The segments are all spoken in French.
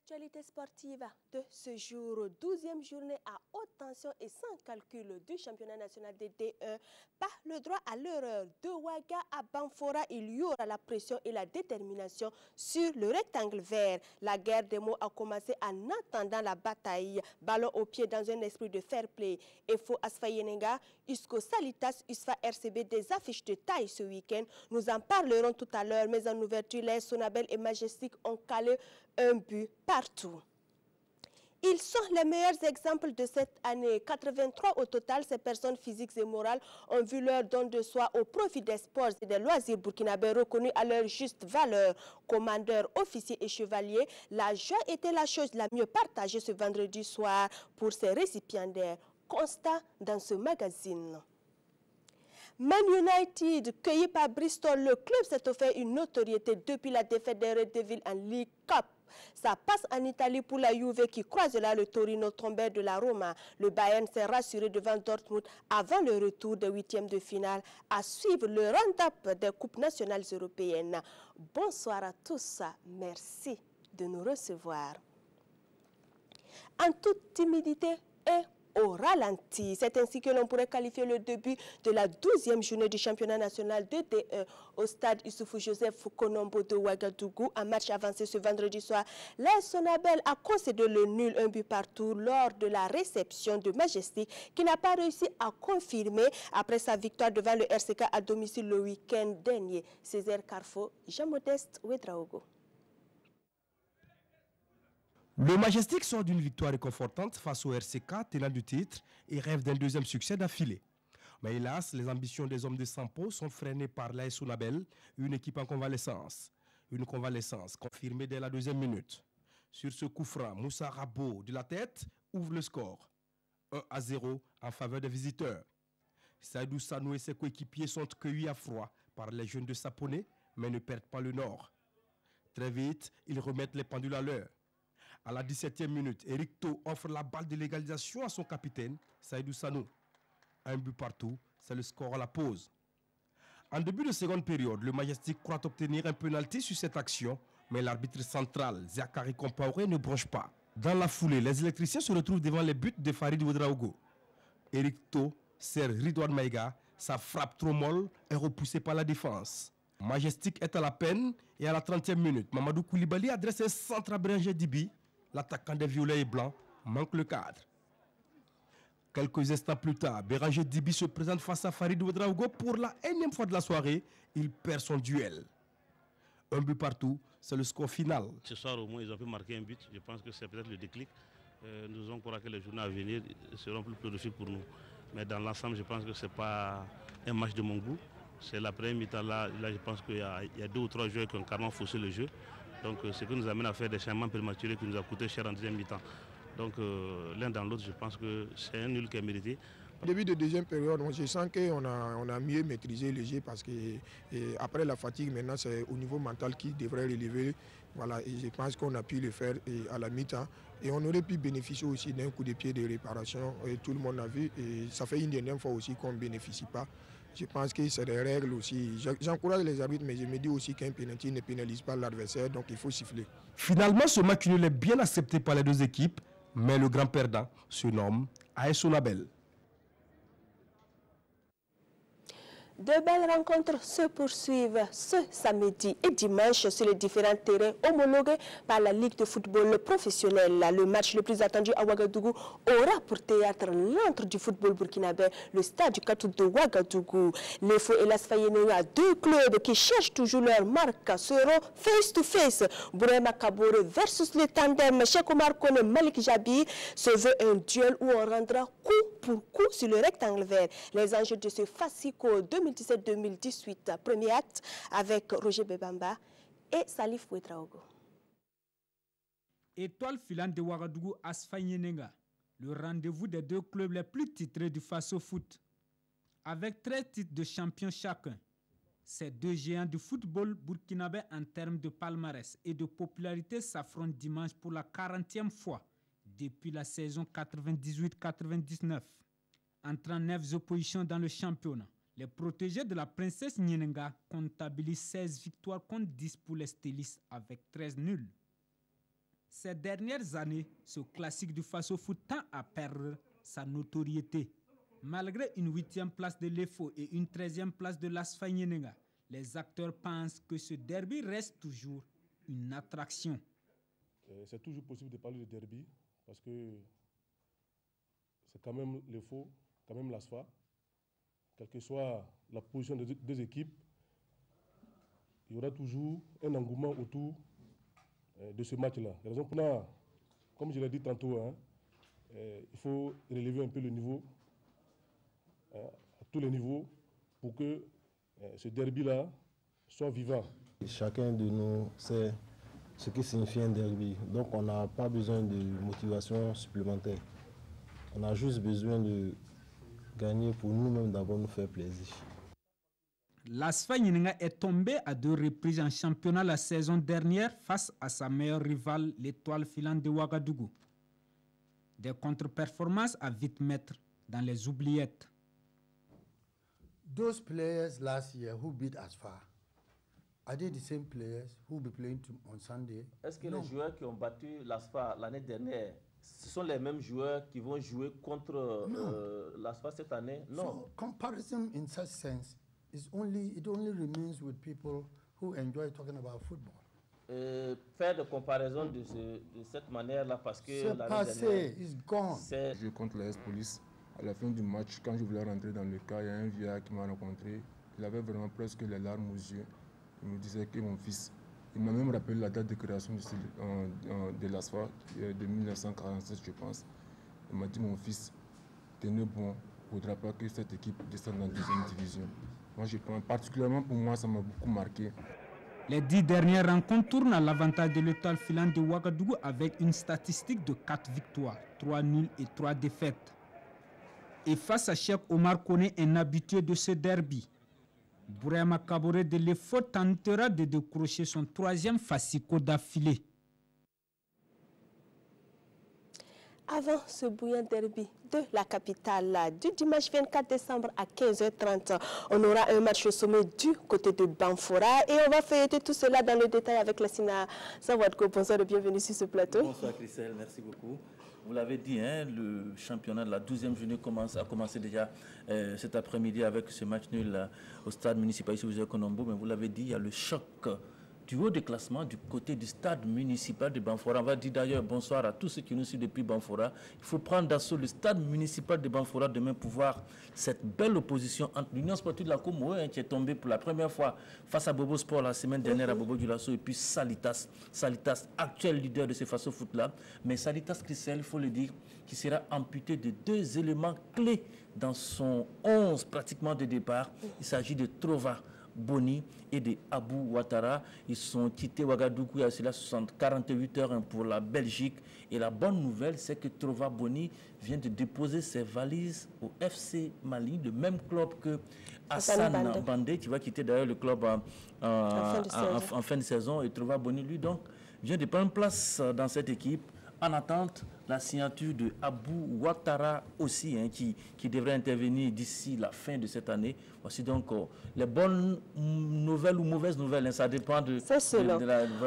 L'actualité sportive de ce jour, 12e journée à haute tension et sans calcul du championnat national de D1. Pas le droit à l'erreur. De Ouaga à Banfora, il y aura la pression et la détermination sur le rectangle vert. La guerre des mots a commencé en attendant la bataille. Ballon au pied dans un esprit de fair play. EFO Asfayenenga, Usko Salitas, USFA RCB, des affiches de taille ce week-end. Nous en parlerons tout à l'heure, mais en ouverture, les Sonabel et Majestic ont calé un but partout. Ils sont les meilleurs exemples de cette année. 83 au total, ces personnes physiques et morales ont vu leur don de soi au profit des sports et des loisirs burkinabés reconnus à leur juste valeur. Commandeurs, officiers et chevaliers, la joie était la chose la mieux partagée ce vendredi soir pour ces récipiendaires. Constat dans ce magazine. Man United, cueilli par Bristol, le club s'est offert une notoriété depuis la défaite des Red Devils en League Cup. Ça passe en Italie pour la Juve qui croisera le Torino tombé de la Roma. Le Bayern s'est rassuré devant Dortmund avant le retour des huitièmes de finale à suivre le round-up des coupes nationales européennes. Bonsoir à tous, merci de nous recevoir. En toute timidité et au ralenti. C'est ainsi que l'on pourrait qualifier le début de la 12e journée du championnat national de D1 au stade Issoufou Joseph Konombo de Ouagadougou. Un match avancé ce vendredi soir. Les Sonabel a concédé le nul, un but partout lors de la réception de Majestic qui n'a pas réussi à confirmer après sa victoire devant le RCK à domicile le week-end dernier. Césaire Carfo, Jean-Modeste Ouedraogo. Le Majestic sort d'une victoire réconfortante face au RCK, tenant du titre, et rêve d'un deuxième succès d'affilée. Mais hélas, les ambitions des hommes de Sampo sont freinées par l'AS Sonabel, une équipe en convalescence. Une convalescence confirmée dès la deuxième minute. Sur ce coup franc, Moussa Rabo de la tête ouvre le score. 1-0 en faveur des visiteurs. Saïdou Sanou et ses coéquipiers sont cueillis à froid par les jeunes de Saponé, mais ne perdent pas le nord. Très vite, ils remettent les pendules à l'heure. À la 17e minute, Eric To offre la balle de l'égalisation à son capitaine, Saïdou Sanou. Un but partout, c'est le score à la pause. En début de seconde période, le Majestic croit obtenir un penalty sur cette action, mais l'arbitre central, Zachary Compaoré, ne bronche pas. Dans la foulée, les électriciens se retrouvent devant les buts de Farid Ouedraogo. Eric To sert Ridouane Maïga, sa frappe trop molle est repoussée par la défense. Majestic est à la peine et à la 30e minute, Mamadou Koulibaly adresse un centre à Bringer Dibi. L'attaquant des violets et blancs manque le cadre. Quelques instants plus tard, Béranger Dibi se présente face à Farid Ouedraogo pour la énième fois de la soirée. Il perd son duel. Un but partout, c'est le score final. Ce soir au moins ils ont pu marquer un but. Je pense que c'est peut-être le déclic. Nous allons croire que les journées à venir seront plus prolifiques pour nous. Mais dans l'ensemble, je pense que ce n'est pas un match de mon goût. C'est la première mi-temps là, je pense qu'il y a 2 ou 3 joueurs qui ont carrément faussé le jeu. Donc ce qui nous amène à faire des changements prématurés qui nous a coûté cher en deuxième mi-temps. Donc l'un dans l'autre, je pense que c'est un nul qui est mérité. Au début de deuxième période, je sens qu'on a mieux maîtrisé le jeu parce que après la fatigue, maintenant c'est au niveau mental qui devrait relever. Voilà, et je pense qu'on a pu le faire à la mi-temps. Et on aurait pu bénéficier aussi d'un coup de pied de réparation. Et tout le monde a vu. Et ça fait une dernière fois aussi qu'on ne bénéficie pas. Je pense que c'est des règles aussi. J'encourage les arbitres, mais je me dis aussi qu'un pénalty ne pénalise pas l'adversaire, donc il faut siffler. Finalement, ce match nul est bien accepté par les deux équipes, mais le grand perdant se nomme AS Sonabel. De belles rencontres se poursuivent ce samedi et dimanche sur les différents terrains homologués par la Ligue de football professionnel. Le match le plus attendu à Ouagadougou aura pour théâtre l'antre du football burkinabé, le stade du Katou de Ouagadougou. L'EFO et l'Asfayenenga, 2 clubs qui cherchent toujours leur marque, seront face-to-face. Bourema Kabore versus le tandem Cheikh Omar Kone Malik Jabi se veut un duel où on rendra coup pour coup sur le rectangle vert. Les enjeux de ce fascico 2017-2018, premier acte avec Roger Bebamba et Salif Ouedraogo. Étoile filante de Ouagadougou Asfayenenga, le rendez-vous des 2 clubs les plus titrés du Faso Foot. Avec 13 titres de champion chacun, ces 2 géants du football burkinabé en termes de palmarès et de popularité s'affrontent dimanche pour la 40e fois depuis la saison 98-99. En 39 oppositions dans le championnat, les protégés de la princesse Nyenenga comptabilisent 16 victoires contre 10 pour les stylistes avec 13 nuls. Ces dernières années, ce classique du Faso Foot tend à perdre sa notoriété. Malgré une 8e place de l'EFO et une 13e place de l'ASFA Nyenenga, les acteurs pensent que ce derby reste toujours une attraction. C'est toujours possible de parler de derby parce que c'est quand même l'EFO, quand même l'ASFA. Quelle que soit la position des deux équipes, il y aura toujours un engouement autour de ce match-là. La raison pour laquelle, comme je l'ai dit tantôt, il faut relever un peu le niveau, à tous les niveaux, pour que ce derby-là soit vivant. Chacun de nous sait ce que signifie un derby, donc on n'a pas besoin de motivation supplémentaire. On a juste besoin de gagner pour nous-mêmes, d'abord nous faire plaisir. L'ASFA Nyenenga est tombé à 2 reprises en championnat la saison dernière face à sa meilleure rivale, l'Étoile filante de Ouagadougou. Des contre-performances à vite mettre dans les oubliettes. Those players last year who beat ASFA, are they the same players who will be playing on Sunday? Est-ce que les joueurs qui ont battu l'ASFA l'année dernière, ce sont les mêmes joueurs qui vont jouer contre l'ASFA cette année? Non. So comparison in such sense is it only remains with people who enjoy talking about football. Faire des comparaisons de cette manière-là parce que c'est passé, it's gone. J'ai joué contre la S-Police. À la fin du match, quand je voulais rentrer dans le cas, il y a un vieillard qui m'a rencontré. Il avait vraiment presque les larmes aux yeux. Il me disait que mon fils, il m'a même rappelé la date de création de l'ASFA, de 1947 je pense. Il m'a dit, mon fils, tenez bon, il ne faudra pas que cette équipe descende en 2e division. Moi, je pense, particulièrement pour moi, ça m'a beaucoup marqué. Les 10 dernières rencontres tournent à l'avantage de l'Étoile filante de Ouagadougou avec une statistique de 4 victoires, 3 nuls et 3 défaites. Et face à Cheikh Omar Kone, un habitué de ce derby, Bourema Kabore de l'EFO tentera de décrocher son 3e fascico d'affilée. Avant ce bouillant derby de la capitale du dimanche 24 décembre à 15h30, on aura un match au sommet du côté de Banfora et on va feuilleter tout cela dans le détail avec la Sina Sawadko. Bonsoir et bienvenue sur ce plateau. Bonsoir Christelle, merci beaucoup. Vous l'avez dit, le championnat de la 12e journée a commencé déjà cet après-midi avec ce match nul au stade municipal ici au Konombo. Mais vous l'avez dit, il y a le choc du haut de classement du côté du stade municipal de Banfora. On va dire d'ailleurs bonsoir à tous ceux qui nous suivent depuis Banfora. Il faut prendre d'assaut le stade municipal de Banfora demain pour voir cette belle opposition entre l'Union sportive de la Comore qui est tombée pour la première fois face à Bobo Sport la semaine dernière à Bobo Dioulasso et puis Salitas. Salitas, actuel leader de ce Faso Foot-là. Mais Salitas Christelle, il faut le dire, qui sera amputé de 2 éléments clés dans son 11 pratiquement de départ. Il s'agit de Trova Boni et de Abou Ouattara. Ils sont quittés Ouagadougou il y a cela 48 heures pour la Belgique. Et la bonne nouvelle, c'est que Trova Boni vient de déposer ses valises au FC Mali, le même club que Hassan Bandé, qui va quitter d'ailleurs le club en fin de saison. Et Trova Boni, lui, donc, vient de prendre place dans cette équipe. En attente, la signature de Abou Ouattara aussi, qui devrait intervenir d'ici la fin de cette année. Voici donc les bonnes nouvelles ou mauvaises nouvelles, ça dépend de... C'est selon.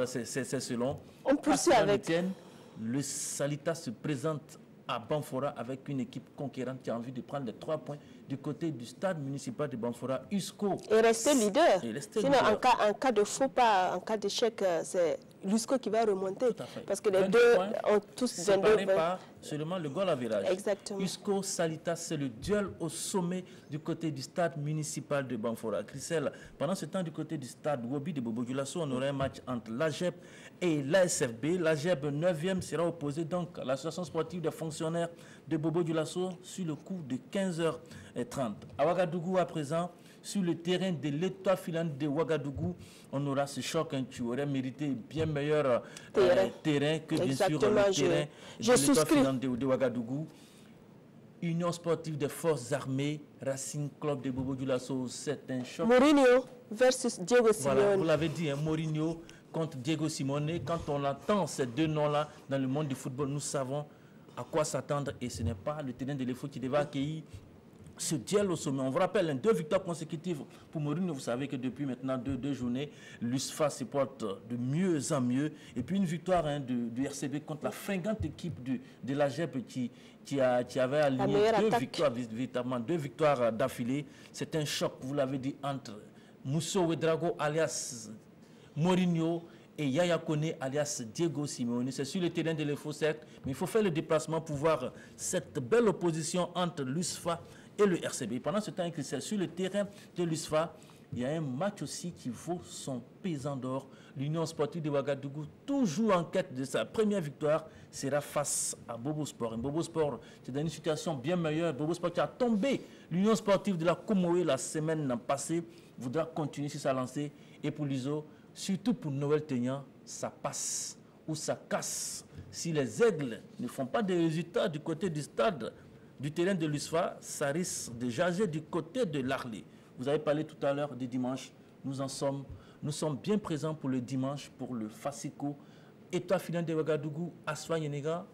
C'est selon. On poursuit avec... Etienne, le Salitas se présente à Banfora avec une équipe conquérante qui a envie de prendre les 3 points du côté du stade municipal de Banfora. USCO et rester leader. Sinon, leader. En cas de faux pas, en cas d'échec, c'est l'USCO qui va remonter. Tout à fait. Parce que les deux ont tous 22 par seulement le goal average. Exactement. USCO Salitas, c'est le duel au sommet du côté du stade municipal de Banfora. Christelle, pendant ce temps, du côté du stade Wobi de Bobo Dioulasso, on aurait un match entre l'AGEP et l'ASFB. L'AGEP 9e sera opposé donc à l'association sportive des fonctionnaires de Bobo Dioulasso sur le coup de 15h30. À Ouagadougou, à présent, sur le terrain de l'Étoile filante de Ouagadougou, on aura ce choc qui aurait mérité bien meilleur terrain que bien sûr le terrain de l'Étoile filante de Ouagadougou. Union sportive des forces armées, Racing Club de Bobo Dioulasso, c'est un choc. Mourinho versus Diego Simeone. Voilà, vous l'avez dit, Mourinho contre Diego Simeone. Quand on entend ces deux noms-là dans le monde du football, nous savons à quoi s'attendre et ce n'est pas le terrain de l'EFO qui devait accueillir ce duel au sommet. On vous rappelle, 2 victoires consécutives pour Mourinho. Vous savez que depuis maintenant deux journées, l'USFA se porte de mieux en mieux. Et puis une victoire du RCB contre la fringante équipe de la GEP qui avait aligné 2 victoires, véritablement 2 victoires d'affilée. C'est un choc, vous l'avez dit, entre Mousso Ouedraogo alias Mourinho et Yaya Kone alias Diego Simeone. C'est sur le terrain de l'Efo, certes, mais il faut faire le déplacement pour voir cette belle opposition entre l'USFA et le RCB. Pendant ce temps, sur le terrain de l'USFA, il y a un match aussi qui vaut son pesant d'or. L'Union sportive de Ouagadougou, toujours en quête de sa première victoire, sera face à Bobo Sport. Et Bobo Sport, c'est dans une situation bien meilleure. Bobo Sport qui a tombé l'Union sportive de la Comoé la semaine passée, voudra continuer sur sa lancée. Et pour l'ISO, surtout pour Noël Teignan, ça passe ou ça casse. Si les Aigles ne font pas de résultats du côté du stade, du terrain de l'USFA, ça risque de jaser du côté de l'Arlé. Vous avez parlé tout à l'heure du dimanche. Nous sommes bien présents pour le dimanche, pour le Fasiko, Étoile Filante de Ouagadougou, Assoua Yenega.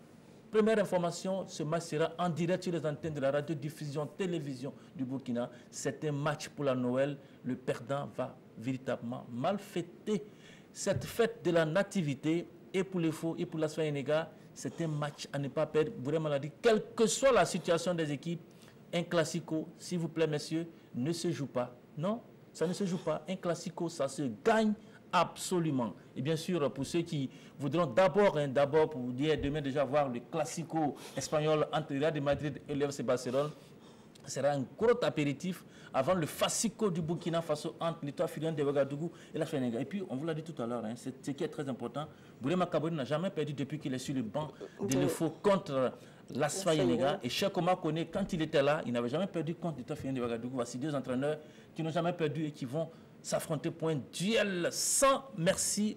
Première information, ce match sera en direct sur les antennes de la radiodiffusion télévision du Burkina. C'est un match pour la Noël. Le perdant va véritablement mal fêter cette fête de la nativité. Et pour les faux et pour l'Assoua Yenega, c'est un match à ne pas perdre. Vraiment l'a dit, quelle que soit la situation des équipes, un classico, s'il vous plaît, messieurs, ne se joue pas. Non, ça ne se joue pas. Un classico, ça se gagne absolument. Et bien sûr, pour ceux qui voudront d'abord pour dire demain déjà voir le classico espagnol entre le Real de Madrid et le FC Barcelone, ce sera un gros apéritif avant le Fasiko du Burkina Faso entre l'Étoile Filante de Ouagadougou et la Sénégal. Et puis, on vous l'a dit tout à l'heure, c'est ce qui est très important. Bourema Kabori n'a jamais perdu depuis qu'il est sur le banc de l'EFO contre l'Asfa Yenega. Et Cheikh Omar Kone, quand il était là, il n'avait jamais perdu contre l'Étoile Filante de Ouagadougou. Voici 2 entraîneurs qui n'ont jamais perdu et qui vont s'affronter pour un duel sans merci.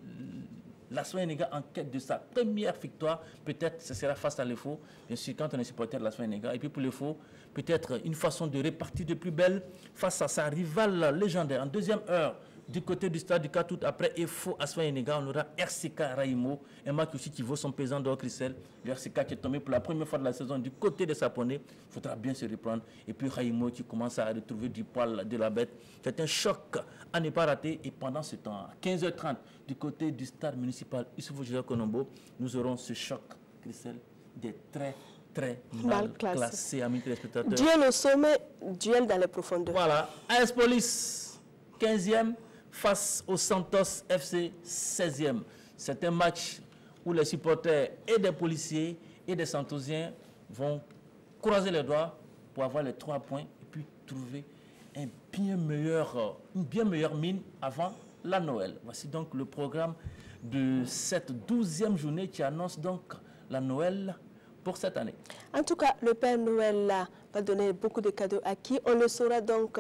L'Asfa Yenega en quête de sa première victoire, peut-être ce sera face à l'EFO, bien sûr quand on est supporter de l'Asfa Yenega. Et puis pour l'EFO, peut-être une façon de répartir de plus belle face à sa rivale légendaire. En deuxième heure, du côté du stade du 4 août, après EFO Asfa Yenega, on aura RCK Raimo, un match aussi qui vaut son pesant d'or Christelle. Le RCK qui est tombé pour la première fois de la saison du côté de Saponé, il faudra bien se reprendre. Et puis Raimo qui commence à retrouver du poil de la bête. C'est un choc à ne pas rater. Et pendant ce temps, à 15h30, du côté du stade municipal Issoufou Joseph Konombo, nous aurons ce choc, Christelle, des très mal classés, amis téléspectateurs. Duel au sommet, duel dans les profondeurs. Voilà, AS Police, 15e, face au Santos FC, 16e. C'est un match où les supporters et des policiers et des Santosiens vont croiser les doigts pour avoir les 3 points et puis trouver une bien meilleure mine avant la Noël. Voici donc le programme de cette 12e journée qui annonce donc la Noël pour cette année. En tout cas, le Père Noël va donner beaucoup de cadeaux à qui. On le saura donc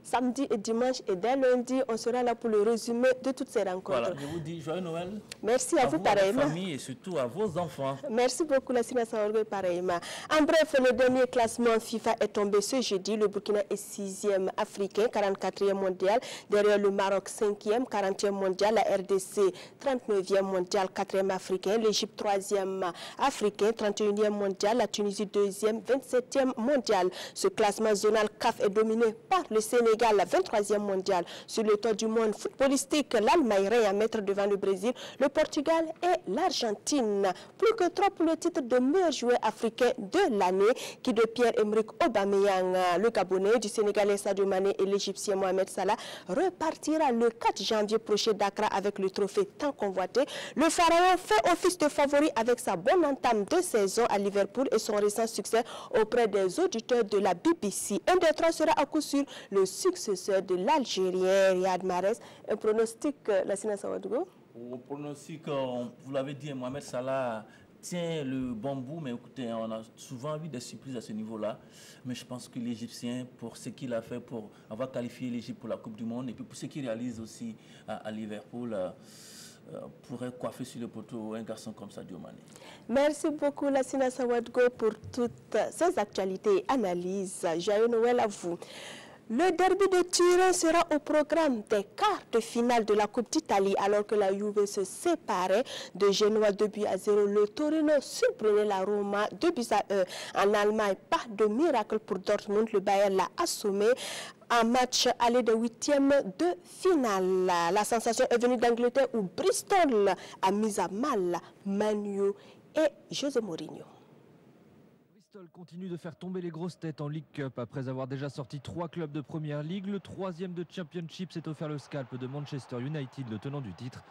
samedi et dimanche. Et dès lundi, on sera là pour le résumé de toutes ces rencontres. Voilà, je vous dis joyeux Noël. Merci à vous pareillement. À vos familles et surtout à vos enfants. Merci beaucoup, Lassina Saorgo, pareillement. En bref, le dernier classement FIFA est tombé ce jeudi. Le Burkina est 6e africain, 44e mondial. Derrière le Maroc, 5e, 40e mondial. La RDC, 39e mondial, 4e africain. L'Égypte, 3e africain, 31e mondial. La Tunisie, 2e, 27e mondial. Ce classement zonal CAF est dominé par le Sénégal, 23e mondial. Sur le toit du monde footballistique, l'Allemagne règne à mettre devant le Brésil, le Portugal et l'Argentine. Plus que 3 pour le titre de meilleur joueur africain de l'année, qui de Pierre-Emerick Aubameyang, le Gabonais, du Sénégalais Sadio Mané et l'Égyptien Mohamed Salah, repartira le 4 janvier prochain d'Accra avec le trophée tant convoité. Le Pharaon fait office de favori avec sa bonne entame de saison à Liverpool et son récent succès auprès des auditeurs de la BBC. Un des 3 sera à coup sûr le successeur de l'Algérien Riyad Mahrez. Un pronostic, Lassina Saouadougo? Au pronostic, vous l'avez dit, Mohamed Salah tient le bon bout, mais écoutez, on a souvent vu des surprises à ce niveau-là. Mais je pense que l'Égyptien, pour ce qu'il a fait pour avoir qualifié l'Égypte pour la Coupe du Monde, et puis pour ce qu'il réalise aussi à Liverpool, pourrait coiffer sur le poteau un garçon comme Sadio Mané. Merci beaucoup, Lassina Saouadougo, pour toutes ces actualités et analyses. Joyeux Noël à vous. Le derby de Turin sera au programme des quarts de finale de la Coupe d'Italie alors que la Juve se séparait de Genoa 2-0. Le Torino surprenait la Roma 2-1 en Allemagne. Pas de miracle pour Dortmund, le Bayern l'a assommé en match aller de 8e de finale. La sensation est venue d'Angleterre où Bristol a mis à mal Man U et José Mourinho. Bristol continue de faire tomber les grosses têtes en League Cup. Après avoir déjà sorti 3 clubs de Première Ligue, le 3e de Championship s'est offert le scalp de Manchester United, le tenant du titre.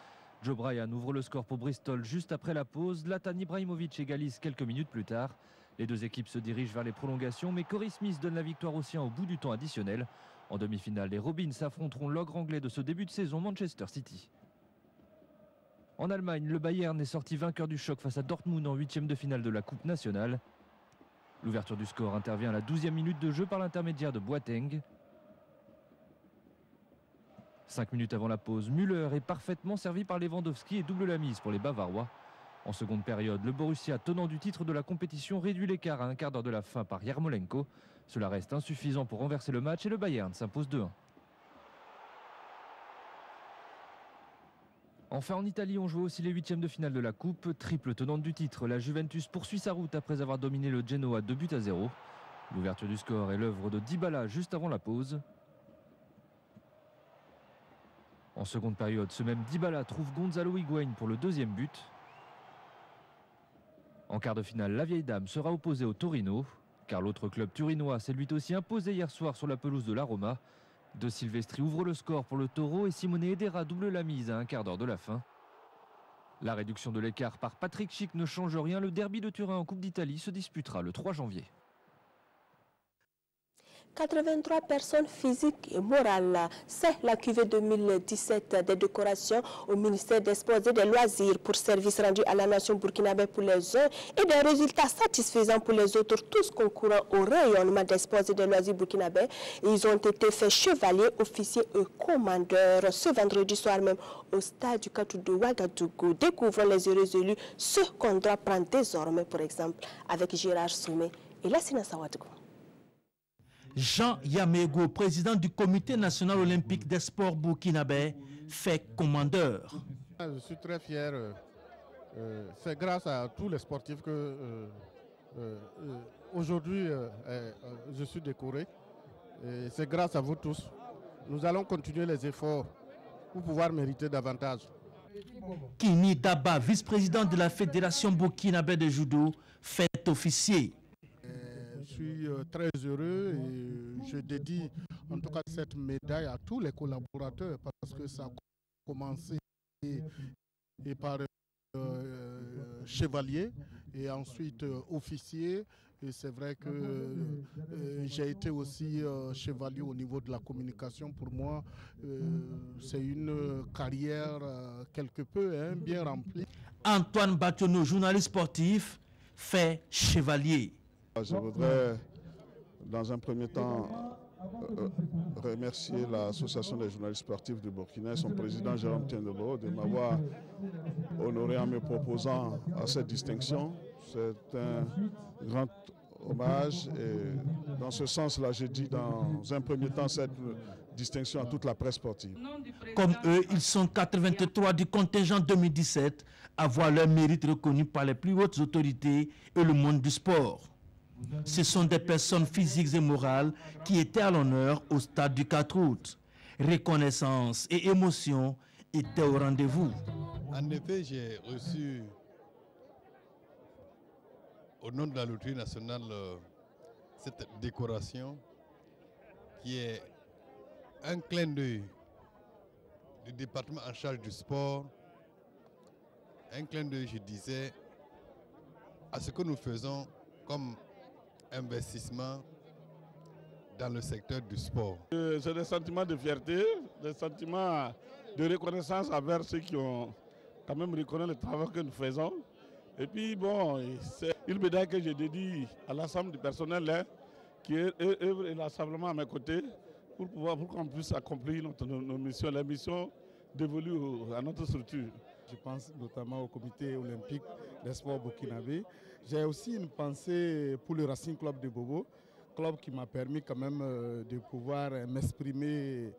Joe Bryan ouvre le score pour Bristol juste après la pause. Zlatan Ibrahimovic égalise quelques minutes plus tard. Les deux équipes se dirigent vers les prolongations, mais Corey Smith donne la victoire aux siens au bout du temps additionnel. En demi-finale, les Robins affronteront l'ogre anglais de ce début de saison, Manchester City. En Allemagne, le Bayern est sorti vainqueur du choc face à Dortmund en 8e de finale de la Coupe nationale. L'ouverture du score intervient à la 12e minute de jeu par l'intermédiaire de Boateng. 5 minutes avant la pause, Müller est parfaitement servi par Lewandowski et double la mise pour les Bavarois. En seconde période, le Borussia, tenant du titre de la compétition, réduit l'écart à un quart d'heure de la fin par Yarmolenko. Cela reste insuffisant pour renverser le match et le Bayern s'impose 2-1. Enfin en Italie, on joue aussi les 8e de finale de la Coupe. Triple tenante du titre, la Juventus poursuit sa route après avoir dominé le Genoa 2-0. L'ouverture du score est l'œuvre de Dybala juste avant la pause. En seconde période, ce même Dybala trouve Gonzalo Higuaín pour le 2e but. En quart de finale, la vieille dame sera opposée au Torino, car l'autre club turinois s'est lui aussi imposé hier soir sur la pelouse de la Roma. De Silvestri ouvre le score pour le Taureau et Simone Edera double la mise à un quart d'heure de la fin. La réduction de l'écart par Patrick Schick ne change rien. Le derby de Turin en Coupe d'Italie se disputera le 3 janvier. 83 personnes physiques et morales. C'est la cuvée 2017 des décorations au ministère des Sports et des Loisirs pour services rendus à la nation burkinabé pour les uns et des résultats satisfaisants pour les autres, tous concourant au rayonnement des sports et des loisirs burkinabé. Ils ont été faits chevaliers, officiers et commandeurs ce vendredi soir même au stade du Katou de Ouagadougou. Découvrons les heureux élus, ce qu'on doit prendre désormais, par exemple, avec Gérard Soumé et Lassina Sawadougou. Jean Yamego, président du Comité national olympique des sports burkinabé, fait commandeur. Je suis très fier. C'est grâce à tous les sportifs que aujourd'hui je suis décoré. C'est grâce à vous tous. Nous allons continuer les efforts pour pouvoir mériter davantage. Kini Daba, vice-président de la Fédération burkinabé de judo, fait officier. Je suis très heureux et je dédie en tout cas cette médaille à tous les collaborateurs parce que ça a commencé par chevalier et ensuite officier. Et c'est vrai que j'ai été aussi chevalier au niveau de la communication. Pour moi, c'est une carrière quelque peu bien remplie. Antoine Bationo, journaliste sportif, fait chevalier. Je voudrais, dans un premier temps, remercier l'Association des journalistes sportifs du Burkina et son président Jérôme Tiendebo de m'avoir honoré en me proposant à cette distinction. C'est un grand hommage et dans ce sens-là, j'ai dit dans un premier temps cette distinction à toute la presse sportive. Comme eux, ils sont 83 du contingent 2017 à voir leur mérite reconnu par les plus hautes autorités et le monde du sport. Ce sont des personnes physiques et morales qui étaient à l'honneur au stade du 4 août. Reconnaissance et émotion étaient au rendez-vous. En effet, j'ai reçu au nom de la Loterie nationale cette décoration qui est un clin d'œil du département en charge du sport, un clin d'œil, je disais, à ce que nous faisons comme investissement dans le secteur du sport. C'est des sentiments de fierté, des sentiments de reconnaissance envers ceux qui ont quand même reconnu le travail que nous faisons. Et puis bon, c'est une médaille que je dédie à l'ensemble du personnel qui œuvre inlassablement à mes côtés pour qu'on puisse accomplir nos missions, la mission dévolue à notre structure. Je pense notamment au comité olympique des sports burkinabé. J'ai aussi une pensée pour le Racing Club de Bobo. club qui m'a permis quand même de pouvoir exprimer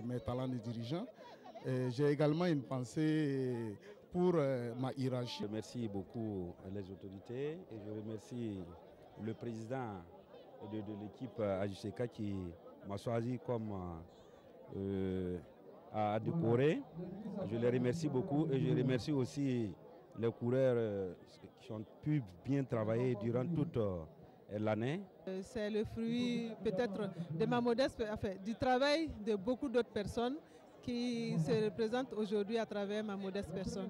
mes talents de dirigeant. J'ai également une pensée pour ma hiérarchie. Je remercie beaucoup les autorités et je remercie le président de l'équipe AJCK qui m'a choisi comme à décorer. Je les remercie beaucoup et je remercie aussi les coureurs qui ont pu bien travailler durant toute l'année. C'est le fruit peut-être de ma modeste, enfin, du travail de beaucoup d'autres personnes qui se représentent aujourd'hui à travers ma modeste personne.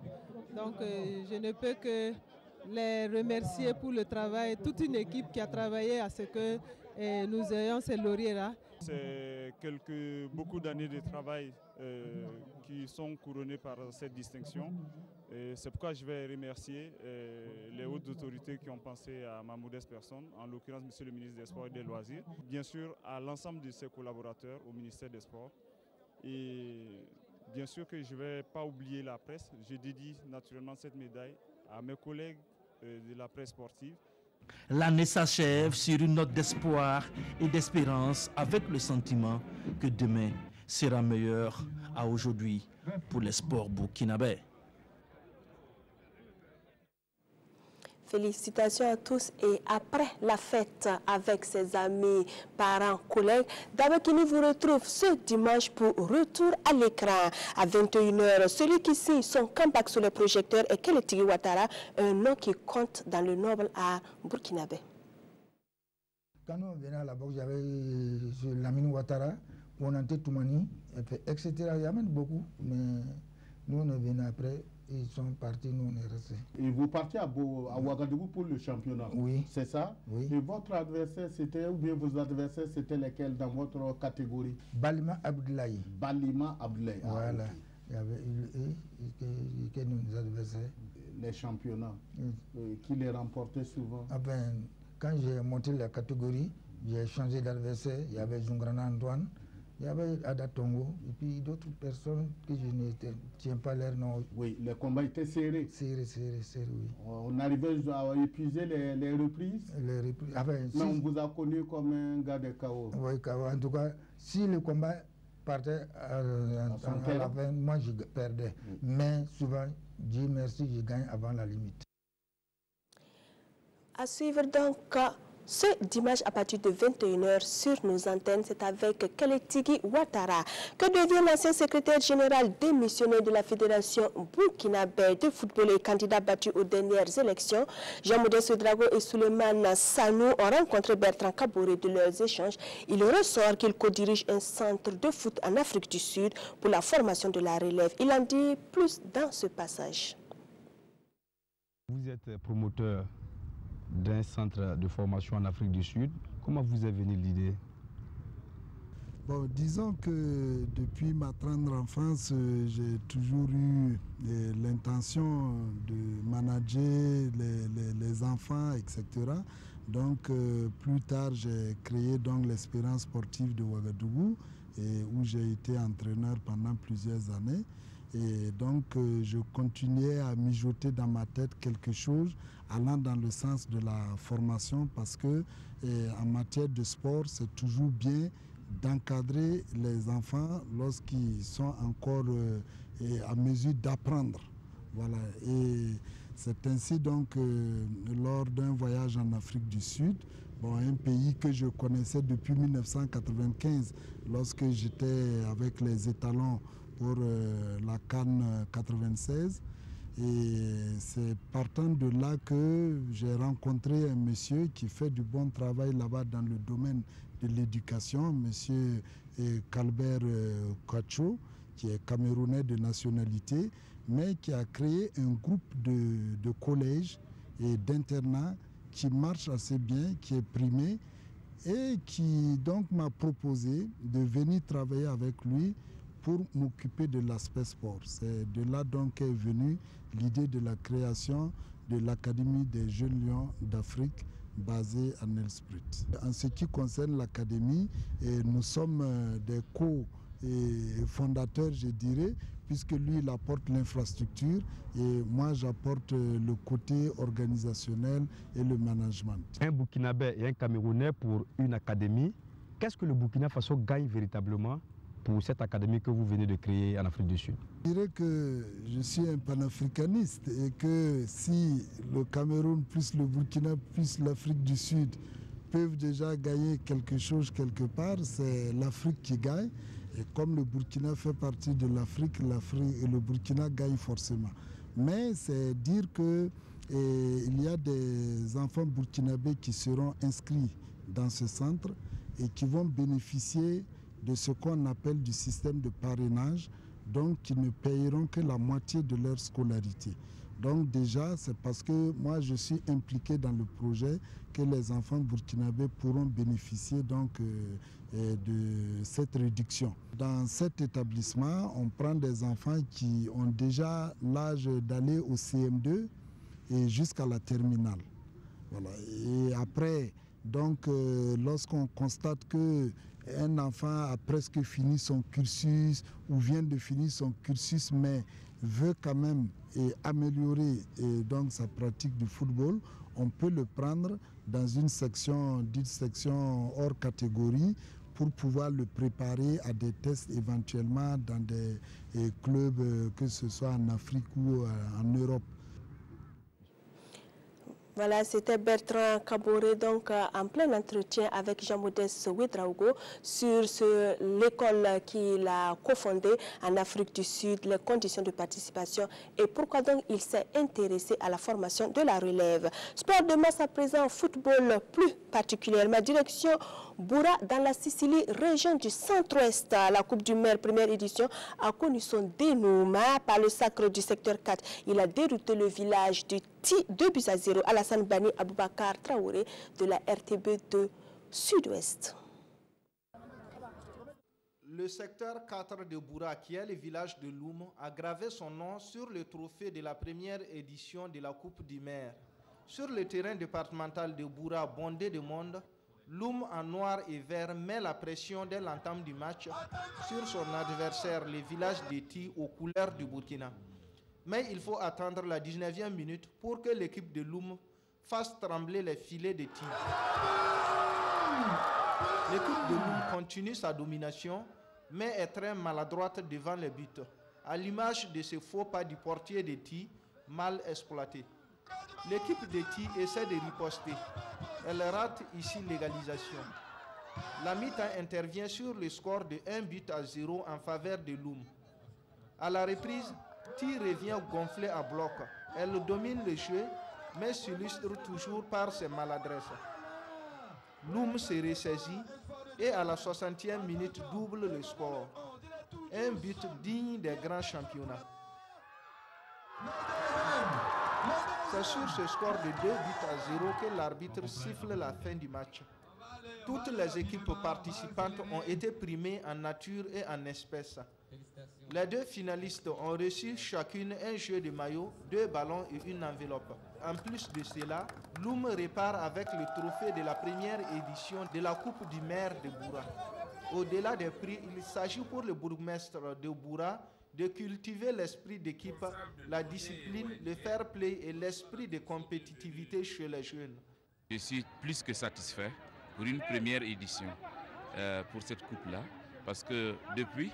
Donc je ne peux que les remercier pour le travail, toute une équipe qui a travaillé à ce que nous ayons ces lauriers-là. C'est beaucoup d'années de travail qui sont couronnées par cette distinction. C'est pourquoi je vais remercier les hautes autorités qui ont pensé à ma modeste personne, en l'occurrence Monsieur le ministre des Sports et des Loisirs, bien sûr à l'ensemble de ses collaborateurs au ministère des Sports. Et bien sûr que je ne vais pas oublier la presse. Je dédie naturellement cette médaille à mes collègues de la presse sportive. L'année s'achève sur une note d'espoir et d'espérance avec le sentiment que demain sera meilleur à aujourd'hui pour les sports burkinabés. Félicitations à tous et après la fête avec ses amis, parents, collègues, Dabakini vous retrouve ce dimanche pour Retour à l'écran à 21h. Celui qui signe son comeback sur le projecteur est Keletigi Ouattara, un nom qui compte dans le noble art burkinabé. Quand on venait à la boxe, j'avais Lamine Ouattara, Bonanté Toumani, etc. Il y a même beaucoup, mais nous on est venus après. Ils sont partis, nous on est restés. Et vous partiez à Ouagadougou pour le championnat. Oui. C'est ça? Oui. Et votre adversaire, c'était, ou bien vos adversaires, c'était lesquels dans votre catégorie? Balima Abdoulaye. Balima Abdoulaye. Voilà. Ah, okay. Il y avait qui nos adversaires. Les championnats. Qui les remportaient souvent? Ah ben, quand j'ai monté la catégorie, j'ai changé d'adversaire. Il y avait Zungrana Antoine. Il y avait Ada Tongo et puis d'autres personnes que je ne tiens pas leur nom. Oui, les combats étaient serrés. Serrés, oui. On arrivait à épuiser les reprises. Les reprises. Enfin, mais on vous a connu comme un gars de KO. Oui, KO. En tout cas, si le combat partait à la fin, moi je perdais. Mais souvent, Dieu merci, je gagne avant la limite. À suivre donc ce dimanche à partir de 21h sur nos antennes, c'est avec Keletigi Ouattara. Que devient l'ancien secrétaire général démissionné de la Fédération burkinabé de football et candidat battu aux dernières élections? Jean-Modeste Drago et Souleymane Sanou ont rencontré Bertrand Kaboré. De leurs échanges, il ressort qu'il co-dirige un centre de foot en Afrique du Sud pour la formation de la relève. Il en dit plus dans ce passage. Vous êtes promoteur d'un centre de formation en Afrique du Sud. Comment vous est venue l'idée? Bon, disons que depuis ma tendre enfance, j'ai toujours eu l'intention de manager les enfants, etc. Donc, plus tard, j'ai créé donc l'Espérance sportive de Ouagadougou, où j'ai été entraîneur pendant plusieurs années. Et donc, je continuais à mijoter dans ma tête quelque chose allant dans le sens de la formation parce que en matière de sport, c'est toujours bien d'encadrer les enfants lorsqu'ils sont encore à mesure d'apprendre. Voilà. Et c'est ainsi donc, lors d'un voyage en Afrique du Sud, bon, un pays que je connaissais depuis 1995, lorsque j'étais avec les étalons pour la CAN 96. Et c'est partant de là que j'ai rencontré un monsieur qui fait du bon travail là-bas dans le domaine de l'éducation, monsieur Calbert Kacho, qui est camerounais de nationalité, mais qui a créé un groupe de collèges et d'internats qui marche assez bien, qui est primé et qui donc m'a proposé de venir travailler avec lui pour m'occuper de l'aspect sport. C'est de là donc est venue l'idée de la création de l'Académie des Jeunes Lions d'Afrique basée à Nelspruit. En ce qui concerne l'Académie, nous sommes des co-fondateurs, je dirais, puisque lui, il apporte l'infrastructure et moi, j'apporte le côté organisationnel et le management. Un Burkinabé et un Camerounais pour une académie. Qu'est-ce que le Burkina Faso gagne véritablement pour cette académie que vous venez de créer en Afrique du Sud? Je dirais que je suis un panafricaniste et que si le Cameroun plus le Burkina plus l'Afrique du Sud peuvent déjà gagner quelque chose quelque part, c'est l'Afrique qui gagne. Et comme le Burkina fait partie de l'Afrique, et le Burkina gagne forcément. Mais c'est dire que il y a des enfants burkinabés qui seront inscrits dans ce centre et qui vont bénéficier de ce qu'on appelle du système de parrainage, donc qui ne payeront que la moitié de leur scolarité. Donc déjà, c'est parce que moi je suis impliqué dans le projet que les enfants burkinabés pourront bénéficier donc de cette réduction. Dans cet établissement, on prend des enfants qui ont déjà l'âge d'aller au CM2 et jusqu'à la terminale. Voilà. Et après, donc lorsqu'on constate que un enfant a presque fini son cursus ou vient de finir son cursus mais veut quand même améliorer donc sa pratique du football, on peut le prendre dans une section, dite section hors catégorie, pour pouvoir le préparer à des tests éventuellement dans des clubs, que ce soit en Afrique ou en Europe. Voilà, c'était Bertrand Kaboré, donc en plein entretien avec Jean-Modeste Ouedraogo sur l'école qu'il a cofondée en Afrique du Sud, les conditions de participation et pourquoi donc il s'est intéressé à la formation de la relève. Sport de masse à présent, football plus particulièrement, direction Boura dans la Sicile, région du centre-ouest. La Coupe du Maire, première édition, a connu son dénouement par le sacre du secteur 4. Il a dérouté le village de 2-0 à Alassane Bani Aboubakar Traoré de la RTB de Sud-Ouest. Le secteur 4 de Boura, qui est le village de Loum, a gravé son nom sur le trophée de la première édition de la Coupe du Maire. Sur le terrain départemental de Boura, bondé de monde, Loum en noir et vert met la pression dès l'entame du match sur son adversaire, le village de Ti, aux couleurs du Burkina. Mais il faut attendre la 19e minute pour que l'équipe de Loum fasse trembler les filets de Ti. L'équipe de Loum continue sa domination, mais est très maladroite devant les buts, à l'image de ce faux pas du portier de Ti, mal exploité. L'équipe de Ti essaie de riposter. Elle rate ici l'égalisation. La mi-temps intervient sur le score de 1-0 en faveur de Loum. À la reprise, Ti revient gonflé à bloc. Elle domine le jeu, mais s'illustre toujours par ses maladresses. Loum se ressaisit et à la 60e minute double le score. Un but digne des grands championnats. C'est sur ce score de 2-0 que l'arbitre siffle la fin du match. Toutes les équipes participantes ont été primées en nature et en espèces. Les deux finalistes ont reçu chacune un jeu de maillot, 2 ballons et une enveloppe. En plus de cela, Loum repart avec le trophée de la première édition de la Coupe du Maire de Boura. Au-delà des prix, il s'agit pour le bourgmestre de Boura de cultiver l'esprit d'équipe, la discipline, le fair play et l'esprit de compétitivité chez les jeunes. Je suis plus que satisfait pour une première édition pour cette coupe-là, parce que depuis,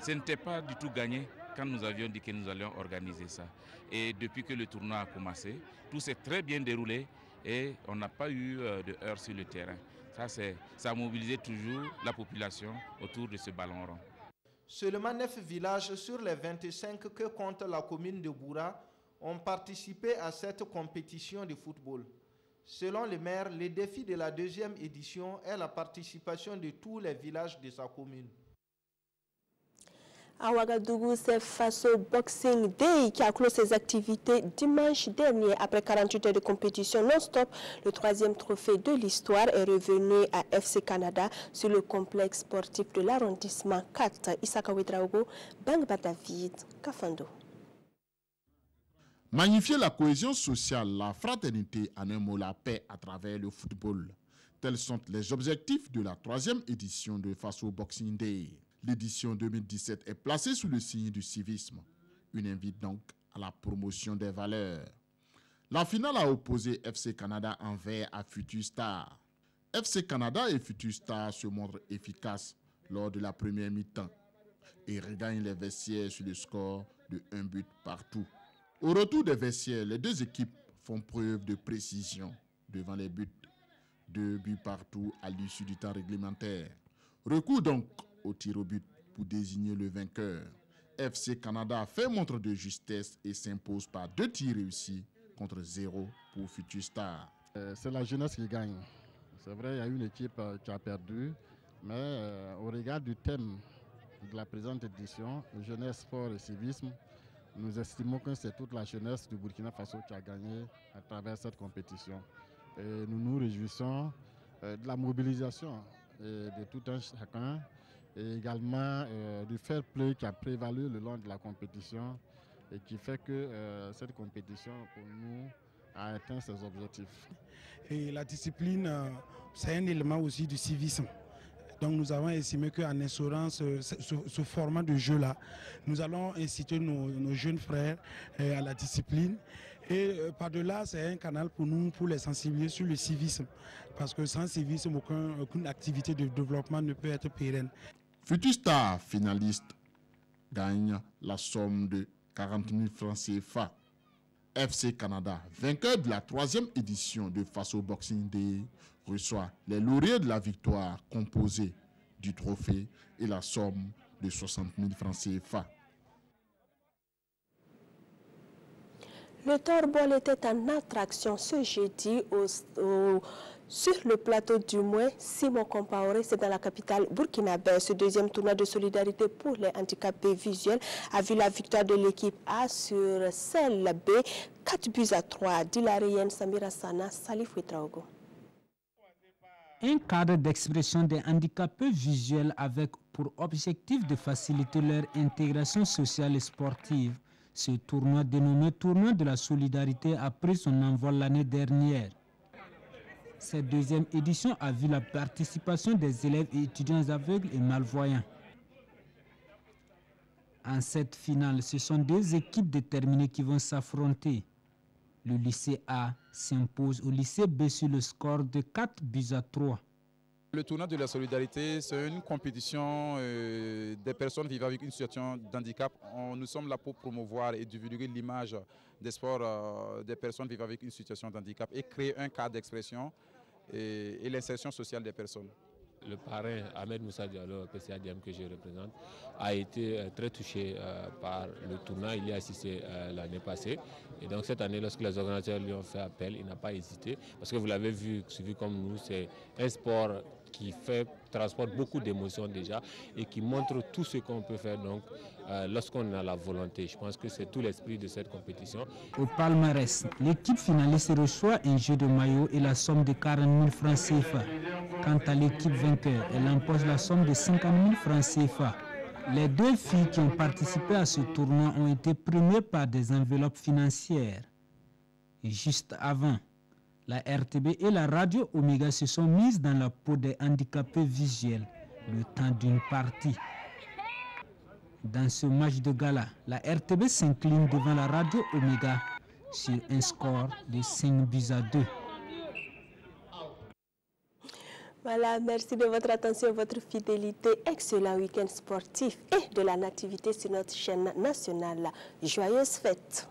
ce n'était pas du tout gagné quand nous avions dit que nous allions organiser ça. Et depuis que le tournoi a commencé, tout s'est très bien déroulé et on n'a pas eu de heurts sur le terrain. Ça a mobilisé toujours la population autour de ce ballon rond. Seulement 9 villages sur les 25 que compte la commune de Boura ont participé à cette compétition de football. Selon le maire, le défi de la deuxième édition est la participation de tous les villages de sa commune. À Ouagadougou, c'est Faso Boxing Day qui a clos ses activités dimanche dernier. Après 48 heures de compétition non-stop, le 3e trophée de l'histoire est revenu à FC Canada sur le complexe sportif de l'arrondissement 4. Isaka Ouedraogo, Bangba David, Kafando. Magnifier la cohésion sociale, la fraternité, en un mot la paix à travers le football. Tels sont les objectifs de la 3e édition de Faso Boxing Day. L'édition 2017 est placée sous le signe du civisme. Une invite donc à la promotion des valeurs. La finale a opposé FC Canada en vert à Futur Star. FC Canada et Futur Star se montrent efficaces lors de la première mi-temps et regagnent les vestiaires sur le score de 1 but partout. Au retour des vestiaires, les deux équipes font preuve de précision devant les buts. 2 buts partout à l'issue du temps réglementaire. Recours donc au tir au but pour désigner le vainqueur. FC Canada fait montre de justesse et s'impose par 2 tirs réussis contre 0 pour Futur Star. C'est la jeunesse qui gagne. C'est vrai, il y a une équipe qui a perdu, mais au regard du thème de la présente édition, jeunesse, sport et civisme, nous estimons que c'est toute la jeunesse du Burkina Faso qui a gagné à travers cette compétition. Et nous nous réjouissons de la mobilisation de tout un chacun et également du fair play qui a prévalu le long de la compétition et qui fait que cette compétition, pour nous, a atteint ses objectifs. Et la discipline, c'est un élément aussi du civisme. Donc nous avons estimé qu'en instaurant ce format de jeu-là, nous allons inciter nos jeunes frères à la discipline. Et par-delà, c'est un canal pour nous, pour les sensibiliser sur le civisme. Parce que sans civisme, aucune activité de développement ne peut être pérenne. Futur Star, finaliste, gagne la somme de 40 000 francs CFA. FC Canada, vainqueur de la 3e édition de Faso Boxing Day, reçoit les lauréats de la victoire composés du trophée et la somme de 60 000 francs CFA. Le torbol était en attraction ce jeudi sur le plateau du Mouin. Simon Compaoré, c'est dans la capitale burkinabé. Ce deuxième tournoi de solidarité pour les handicapés visuels a vu la victoire de l'équipe A sur celle B, 4-3. Dilarienne Samira Sana, Salif Ouetraogo. Un cadre d'expression des handicapés visuels avec pour objectif de faciliter leur intégration sociale et sportive. Ce tournoi dénommé Tournoi de la solidarité a pris son envol l'année dernière. Cette deuxième édition a vu la participation des élèves et étudiants aveugles et malvoyants. En cette finale, ce sont 2 équipes déterminées qui vont s'affronter. Le lycée A s'impose au lycée B sur le score de 4-3. Le tournoi de la solidarité, c'est une compétition des personnes vivant avec une situation d'handicap. Nous sommes là pour promouvoir et divulguer l'image des sports des personnes vivant avec une situation d'handicap et créer un cadre d'expression et l'insertion sociale des personnes. Le parrain Ahmed Moussa Diallo, PCADM que je représente, a été très touché par le tournoi. Il y a assisté l'année passée. Et donc cette année, lorsque les organisateurs lui ont fait appel, il n'a pas hésité. Parce que vous l'avez suivi comme nous, c'est un sport qui transporte beaucoup d'émotions déjà et qui montre tout ce qu'on peut faire donc lorsqu'on a la volonté. Je pense que c'est tout l'esprit de cette compétition. Au palmarès, l'équipe finaliste reçoit un jeu de maillot et la somme de 40 000 francs CFA. Quant à l'équipe vainqueur, elle empoche la somme de 50 000 francs CFA. Les 2 filles qui ont participé à ce tournoi ont été premières par des enveloppes financières. Et juste avant, la RTB et la radio Omega se sont mises dans la peau des handicapés visuels le temps d'une partie. Dans ce match de gala, la RTB s'incline devant la radio Omega sur un score de 5-2. Voilà, merci de votre attention et votre fidélité. Excellent week-end sportif et de la nativité sur notre chaîne nationale. Joyeuses fêtes!